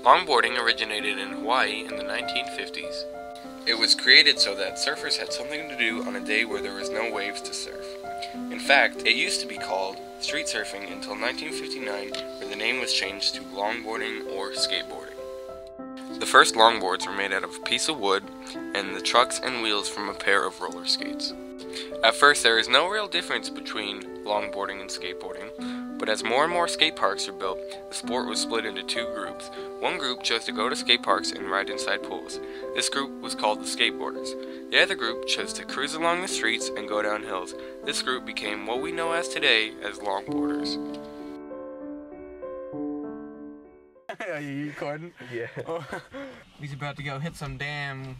Longboarding originated in Hawaii in the 1950s. It was created so that surfers had something to do on a day where there was no waves to surf. In fact, it used to be called street surfing until 1959, where the name was changed to longboarding or skateboarding. The first longboards were made out of a piece of wood and the trucks and wheels from a pair of roller skates. At first, there is no real difference between longboarding and skateboarding, but as more and more skate parks were built, the sport was split into two groups. One group chose to go to skate parks and ride inside pools. This group was called the skateboarders. The other group chose to cruise along the streets and go down hills. This group became what we know as today as longboarders. Are you recording? Yeah. Oh. He's about to go hit some damn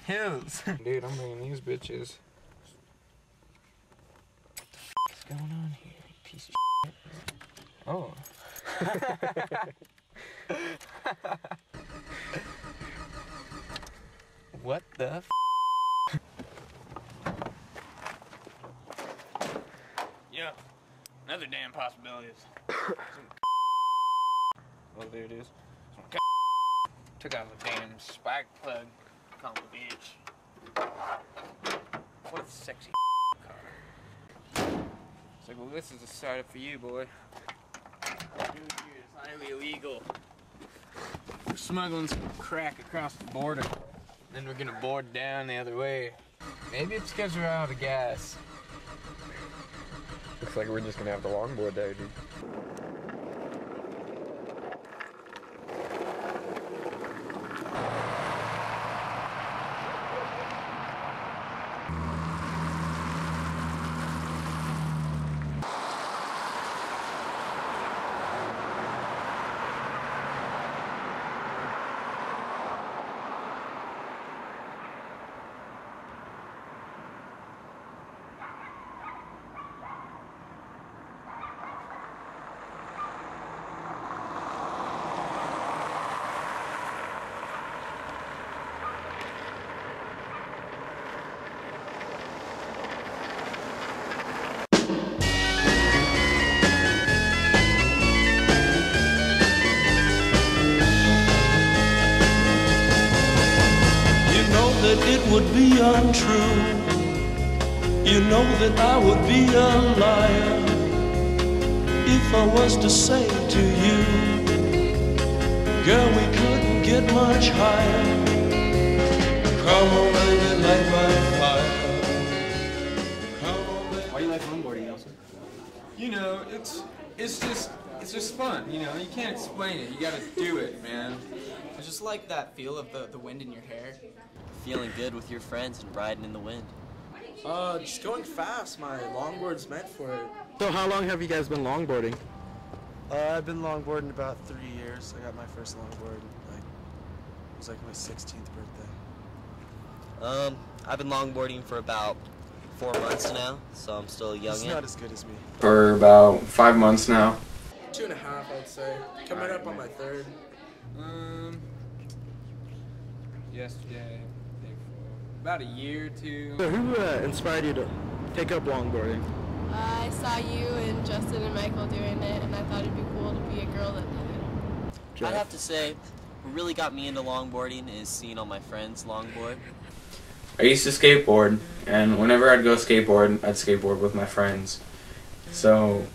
hills. Dude, I'm bringing these bitches. What the f is going on here, you piece of shit? Oh. What the f? Yeah, another damn possibility is oh, there it is. Took out the damn spark plug. Call the bitch. What a sexy car. It's like, well, this is a startup for you, boy. Dude, here is highly illegal. We're smuggling some crack across the border. Then we're gonna board down the other way. Maybe it's because we're out of gas. Looks like we're just gonna have to longboard there, dude. That it would be untrue. You know that I would be a liar if I was to say to you, girl, we couldn't get much higher. Come on, baby, light my fire. Come on, baby. Why do you like longboarding, Nelson? You know, it's just fun. You know, you can't explain it. You gotta do it, man. I just like that feel of the wind in your hair. Feeling good with your friends and riding in the wind. Just going fast. My longboard's meant for it. So how long have you guys been longboarding? I've been longboarding about 3 years. I got my first longboard, it was like my 16th birthday. I've been longboarding for about 4 months now, so I'm still a youngin'. It's not as good as me. For about 5 months now. 2.5, I'd say. Coming up on my 3rd. Yesterday, day before, about a year or two. So who inspired you to take up longboarding? I saw you and Justin and Michael doing it, and I thought it'd be cool to be a girl that did it. Jeff? I'd have to say, what really got me into longboarding is seeing all my friends longboard. I used to skateboard, and whenever I'd go skateboard, I'd skateboard with my friends. So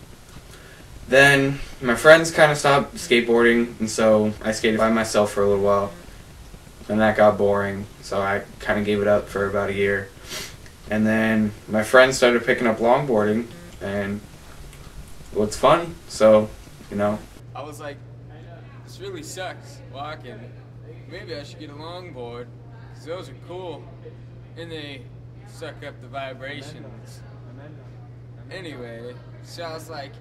then my friends kind of stopped skateboarding, and so I skated by myself for a little while. And that got boring, so I kind of gave it up for about a year. And then my friends started picking up longboarding, and well, it's fun, so, you know. I was like, this really sucks walking. Maybe I should get a longboard, because those are cool, and they suck up the vibrations. Anyway, so I was like,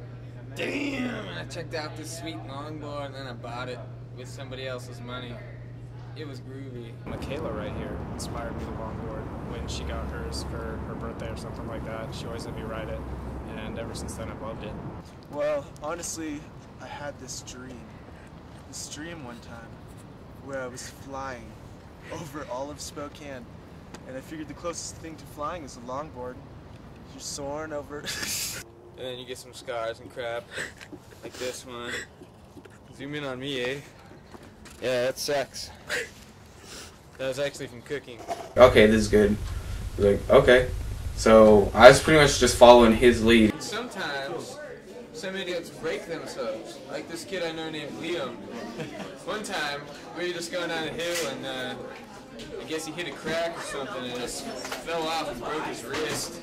damn, and I checked out this sweet longboard, and then I bought it with somebody else's money. It was groovy. Michaela right here inspired me to longboard when she got hers for her birthday or something like that. She always let me ride it, and ever since then I've loved it. Well, honestly, I had this dream one time where I was flying over all of Spokane, and I figured the closest thing to flying is a longboard. You're soaring over. And then you get some scars and crap, like this one. Zoom in on me, eh? Yeah, that sucks. That was actually from cooking. Okay, this is good. Like, okay. So I was pretty much just following his lead. Sometimes some idiots break themselves, like this kid I know named Liam. One time we were just going down a hill and I guess he hit a crack or something and just fell off and broke his wrist.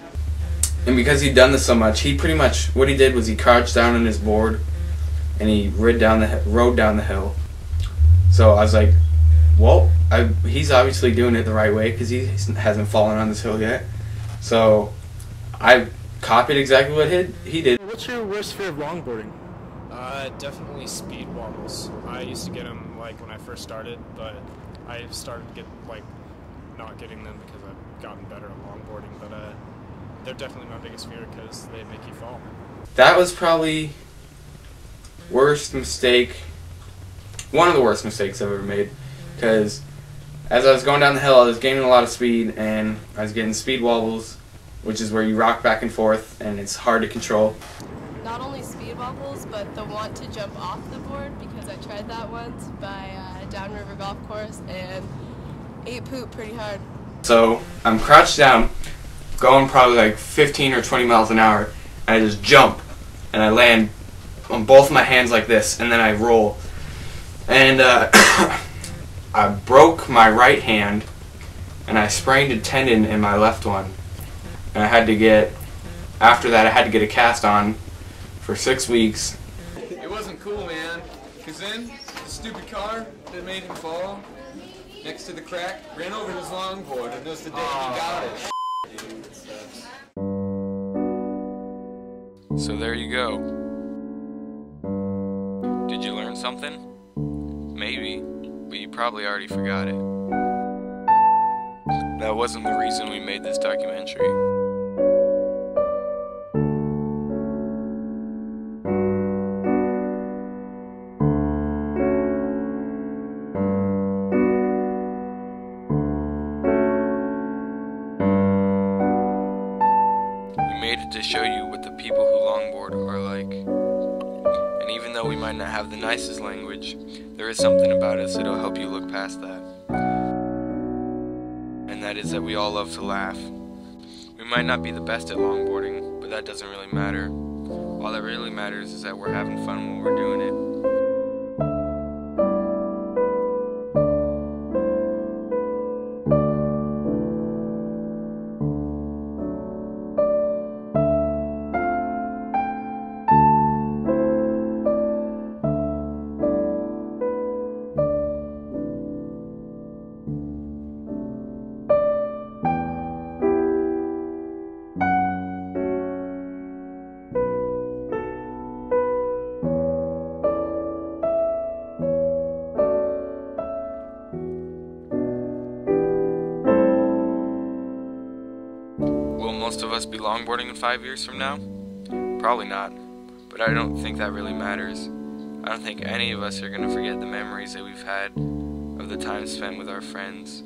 And because he'd done this so much, he pretty much, what he did was he crouched down on his board and he rode down the hill. So I was like, well, he's obviously doing it the right way because he hasn't fallen on this hill yet. So I copied exactly what he did. What's your worst fear of longboarding? Definitely speed wobbles. I used to get them like when I first started, but I started to get like not getting them because I've gotten better at longboarding. But they're definitely my biggest fear because they make you fall. That was probably worst mistake. One of the worst mistakes I've ever made, because as I was going down the hill, I was gaining a lot of speed, and I was getting speed wobbles, which is where you rock back and forth, and it's hard to control. Not only speed wobbles, but the want to jump off the board, because I tried that once by Downriver Golf Course and ate poop pretty hard. So I'm crouched down, going probably like 15 or 20 miles an hour, and I just jump, and I land on both my hands like this, and then I roll. And I broke my right hand, and I sprained a tendon in my left one. And I had to get, after that I had to get a cast on for 6 weeks. It wasn't cool, man, because then the stupid car that made him fall next to the crack ran over his longboard, and that's the day he got it. So there you go. Did you learn something? Maybe, but you probably already forgot it. That wasn't the reason we made this documentary. We made it to show you what the people who longboard are like. And even though we might not have the nicest language, there is something about us that'll help you look past that. And that is that we all love to laugh. We might not be the best at longboarding, but that doesn't really matter. All that really matters is that we're having fun when we're doing it. Will most of us be longboarding in 5 years from now? Probably not, but I don't think that really matters. I don't think any of us are going to forget the memories that we've had of the time spent with our friends.